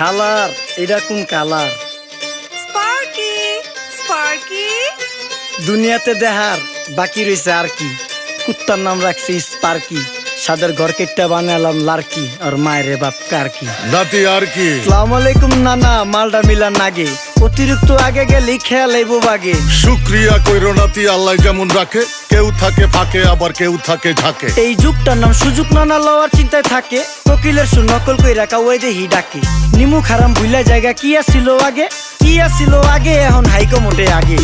হালার এটা কোন কালার? স্পার্কি স্পার্কি দুনিয়াতে দেহার বাকি রয়েছে আর কি। কুত্তার নাম রাখছি স্পার্কি, সাদের ঘর কেটটা বানালাম লার্কি, আর মায়ের বাপ কারকি। নাতি আর কি? আসসালামু আলাইকুম নানা, মালডা মিলার নাগে, অতিরিক্ত আগে গেলে খেয়াল আইব বাগে। শুক্রিয়া কইরো নাতি, আল্লাহ যেমন রাখে, কেউ থাকে ফাঁকে আবার কেউ থাকে ঝাঁকে। এই যুগটার নাম সুযোগ নানা লওয়ার চিন্তায় থাকে, কোকিলের সুর নকল কই রাখা ওই দেহি ডাকে। নিমু খারাম ভুলা জায়গা কি আসিল আগে, কি আসিল আগে, এখন হাইকো মোটে আগে।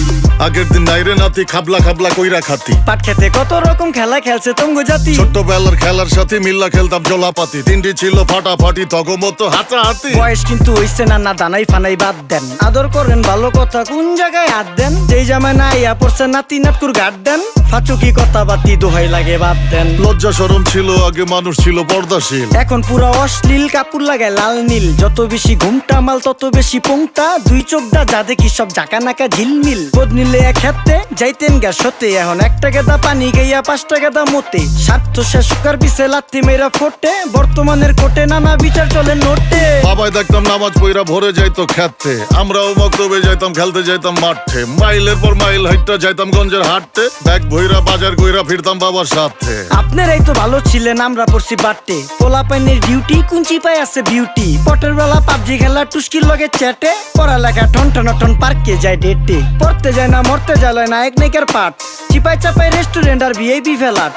আগের দিন নাইরে নাতি খাবলা খাবলা কইরা খাতি, পাট খেতে কত রকম খেলা খেলছে তঙ্গ জাতি। ছোট্টবেলার খেলার সাথে মিল্লা খেলতাম জলাপাতি, তিনটি ছিল ফাটাফাটি তগমতো হাতাহাতি। বয়স কিন্তু হইছে না, না দানাই ফানাই বাদ দেন, আদর করেন ভালো কথা কোন জায়গায় হাত দেন। যেই জামায় না ইয়া পড়ছে নাতি নাটকুর গাট দেন, ফাচুকি কথা বাতি দোহাই লাগে বাদ দেন। লজ্জা শরম ছিল আগে, মানুষ ছিল পর্দাশীল, এখন পুরা অশ্লীল, কাপড় লাগায় লাল নীল। যত বেশি ঘুমটা মাল তত বেশি পোংটা, দুই চোখটা যা দেখি সব জাকা নাকা ঝিলমিল। বোধ নিলে এক হাতে যাইতেন গ্যাস হতে, এখন একটা গেদা পানি গাইয়া 5টা গেদা মতে। স্বার্থ শেষ কার পিছে লাথি মেয়েরা ফোটে, বর্তমানের কোটে নানা বিচার চলে নোটে। বাবাই দেখতাম নামাজ পইরা ভরে যাইতো খেতে, আমরাও মক্তবে যাইতাম, খেলতে যাইতাম মাঠে। মাইলের পর মাইল হাইটটা যাইতাম গঞ্জের হাটতে, ব্যাগ ভইরা বাজার কইরা ফিরতাম বাবার সাথে। আপনারাই তো ভালো ছিলেন, আমরা পড়ছি বাটে। পোলা পাইনের ডিউটি কুঞ্চি পাই আছে বিউটি, পটের বেলা পাবজি খেলা টুস্কির লগে চ্যাটে। পড়ালেখা ঠন ঠন ঠন পার্কে যায় ডেটে, পড়তে যায় না মরতে যায় না এক নাইকার পাট। চিপাই চাপাই রেস্টুরেন্ট আর ভিআইপি ফেলাট,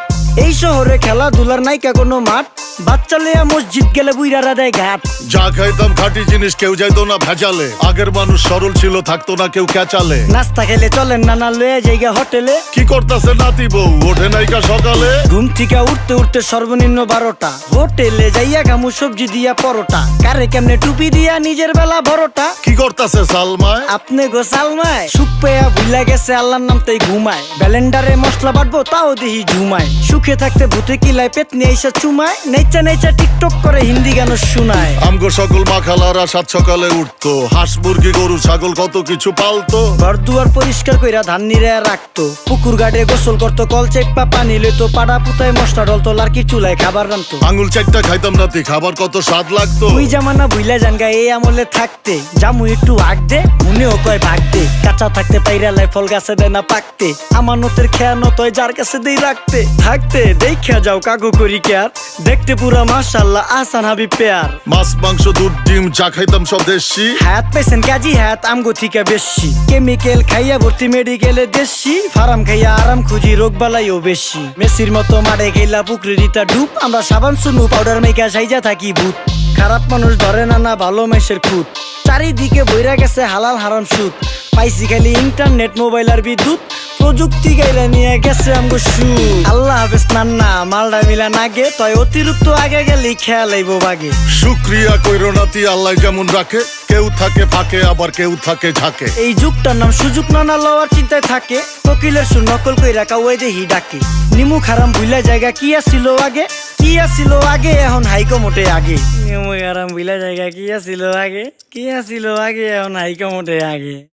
এই শহরে খেলাধুলার নাইকা কোনো মাঠ। বাচ্চা লেয়া মসজিদ গেলে বুইরারা দেয় ঘাট। যা খাইতাম খাঁটি জিনিস, কেউ যাইতো না ভেজালে। আগের মানুষ সরল ছিল, থাকতো না কেউ ক্যাচালে। নাস্তা খেলে চলেন নানা লয়ে জায়গা হোটেলে। কি করতাছে নাতি বউ, ওঠে নাইকা সকালে। ঘুম থেকে উঠতে উঠতে সর্বনিম্ন 12টা, হোটেলে যাইয়া গামু সবজি দিয়া পরোটা। কারে কেমনে টুপি দিয়া নিজের বেলা বড়টা। কি করতাছে সালমায়? আপনি গোসালমায় সুখ পেয়া ভুলা গেছে আল্লাহর নাম তাই ঘুমায়। ব্যালেন্ডারে মশলা বাটবো তাও দেহি ঝুমায়, সুখে থাকতে ভূতে কিলায় পেট নিয়ে এসে চুমায়। নেচা নেচা টিকটক করে হিন্দি গান শুনায়। আমগো সকল মাখালারা 7 সকালে উঠতো, হাঁস মুরগি গরু ছাগল কত কিছু পালতো। ঘর দুয়ার পরিষ্কার কইরা ধান নিরে রাখতো, পুকুর গাড়ে গোসল করতো, কল চেপা পানি লইতো, পাড়া পুতায় মশলা ডলতো, লার্কি চুলায় খাবার রান্তো। আঙুল চারটা খাইতাম নাতি, খাবার কত স্বাদ লাগতো। ওই জামানা ভুইলা জানগা এই আমলে থাকতে, জামু একটু আগ দে মনেও কয় ভাগ দে। কাঁচা থাকতে পাইরালায় ফল গাছে দেয় না পাকতে, আমানতের খেয়ানত হয় যার কাছে দেই রাখতে। থাকতে দেখা যাও কাগু করি কেয়ার, দেখতে পুরা মাশাআল্লাহ আসান হাবি পেয়ার। মাছ মাংস দুধ ডিম যা খাইতাম সব দেশি, হাত পেছেন কাজী হাত আমগো থিকা বেশি। কেমিক্যাল খাইয়া ভর্তি মেডিকেলে দেশি, ফার্ম খাইয়া আরাম খুঁজি রোগ বালাইও বেশি। মেসির মতো মারে গেলা পুকুরে রিতা ডুব, আমরা সাবান সুনু পাউডার মেকা সাইজা থাকি ভূত। খারাপ মানুষ ধরে না না ভালো মেসের খুঁত, চারিদিকে বইরা গেছে হালাল হারাম সুদ। পাইছি খালি ইন্টারনেট মোবাইল আর বিদ্যুৎ, প্রযুক্তি গাইলা নিয়ে গেছে আমগো সু। আল্লাহ হাফেজ নান্না, মালডা মিলা নাগে, তয় অতিরিক্ত আগে গেলে খেয়াল আইব বাগে। শুক্রিয়া কইরো নাতি, আল্লাহ যেমন রাখে, কেউ থাকে ফাঁকে আবার কেউ থাকে ঝাঁকে। এই যুগটার নাম সুযোগ নানা লওয়ার চিন্তায় থাকে, কোকিলের সুর নকল কই রাখা ওই দেহি ডাকে। নিমু খারাম ভুলা জায়গা কি আসিল আগে, কি আসিল আগে, এখন হাইকো মোটে আগে। নিমু খারাম ভুলা জায়গা কি আসিল আগে, কি আসিল আগে, এখন হাইকো মোটে আগে।